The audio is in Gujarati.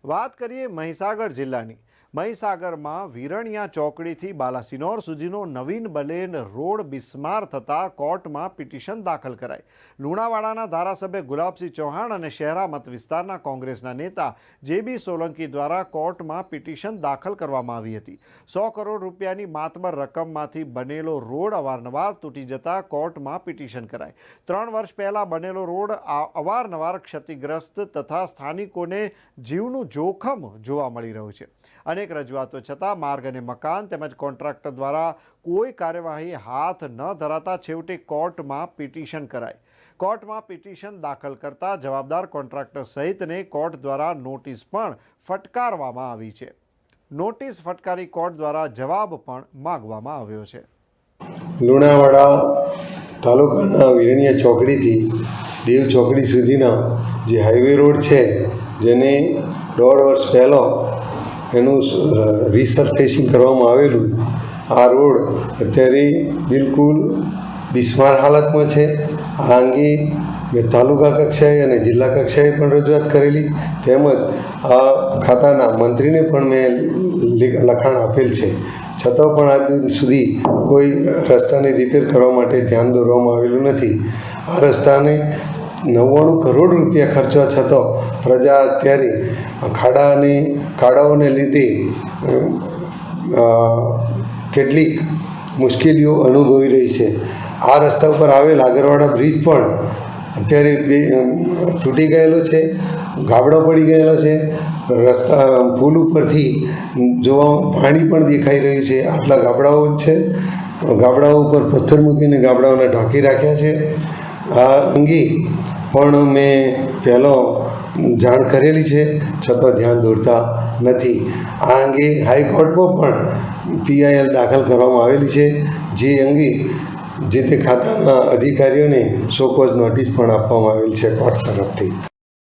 વાત કરીએ મહીસાગર જિલ્લાની. મહીસાગરમાં વિરણિયા ચોકડીથી બાલાસિનોર સુધીનો નવીન બનેલ રોડ બિસ્માર થતાં કોર્ટમાં પિટિશન દાખલ કરાઈ. લુણાવાડાના ધારાસભ્ય ગુલાબસિંહ ચૌહાણ અને શહેરા મત વિસ્તારના કોંગ્રેસના નેતા JB સોલંકી દ્વારા કોર્ટમાં પિટિશન દાખલ કરવામાં આવી હતી. 100 કરોડ રૂપિયાની માતબર રકમમાંથી બનેલો રોડ અવારનવાર તૂટી જતા કોર્ટમાં પિટિશન કરાઈ. 3 વર્ષ પહેલા બનેલો રોડ અવારનવાર ક્ષતિગ્રસ્ત તથા સ્થાનિકોને જીવનું જોખમ જોવા મળી રહ્યું છે. અનેક રજૂઆતો છતાં માર્ગ અને મકાન તેમજ કોન્ટ્રાક્ટર દ્વારા કોઈ કાર્યવાહી હાથ ન ધરાતા છેવટે કોર્ટમાં પિટિશન કરાઈ. કોર્ટમાં પિટિશન દાખલ કરતા જવાબદાર કોન્ટ્રાક્ટર સહિતને કોર્ટ દ્વારા નોટિસ પણ ફટકારવામાં આવી છે. નોટિસ ફટકારી કોર્ટ દ્વારા જવાબ પણ માંગવામાં આવ્યો છે. લુણાવાડા તાલુકાના વિરણિયા ચોકડીથી દેવ ચોકડી સુધીના જે હાઈવે રોડ છે, જેને 1.5 વર્ષ પહેલાં એનું રિસર્ફેસિંગ કરવામાં આવેલું, આ રોડ અત્યારે બિલકુલ બિસ્માર હાલતમાં છે. આ અંગે મેં તાલુકા કક્ષાએ અને જિલ્લા કક્ષાએ પણ રજૂઆત કરેલી, તેમજ આ ખાતાના મંત્રીને પણ મેં લખાણ આપેલ છે. છતાં પણ આજ સુધી કોઈ રસ્તાને રિપેર કરવા માટે ધ્યાન દોરવામાં આવેલું નથી. આ રસ્તાને 99 કરોડ રૂપિયા ખર્ચવા છતાં પ્રજા અત્યારે ખાડાઓને લીધે કેટલીક મુશ્કેલીઓ અનુભવી રહી છે. આ રસ્તા ઉપર આવેલ આગરવાડા બ્રિજ પણ અત્યારે તૂટી ગયેલો છે, ગાબડો પડી ગયેલો છે. રસ્તા પુલ ઉપરથી જોવા પાણી પણ દેખાઈ રહ્યું છે. આટલા ગાબડાઓ જ છે. ગાબડાઓ ઉપર પથ્થર મૂકીને ગાબડાઓને ઢાંકી રાખ્યા છે. આ અંગે પણ મેં પહેલો જાણ કરેલી છે, છતાં ધ્યાન દોરતા નથી. આ અંગે હાઈકોર્ટમાં પણ PIL દાખલ કરવામાં આવેલી છે, જે અંગે જે તે ખાતાના અધિકારીઓને શો કોઝ નોટિસ પણ આપવામાં આવેલ છે કોર્ટ તરફથી.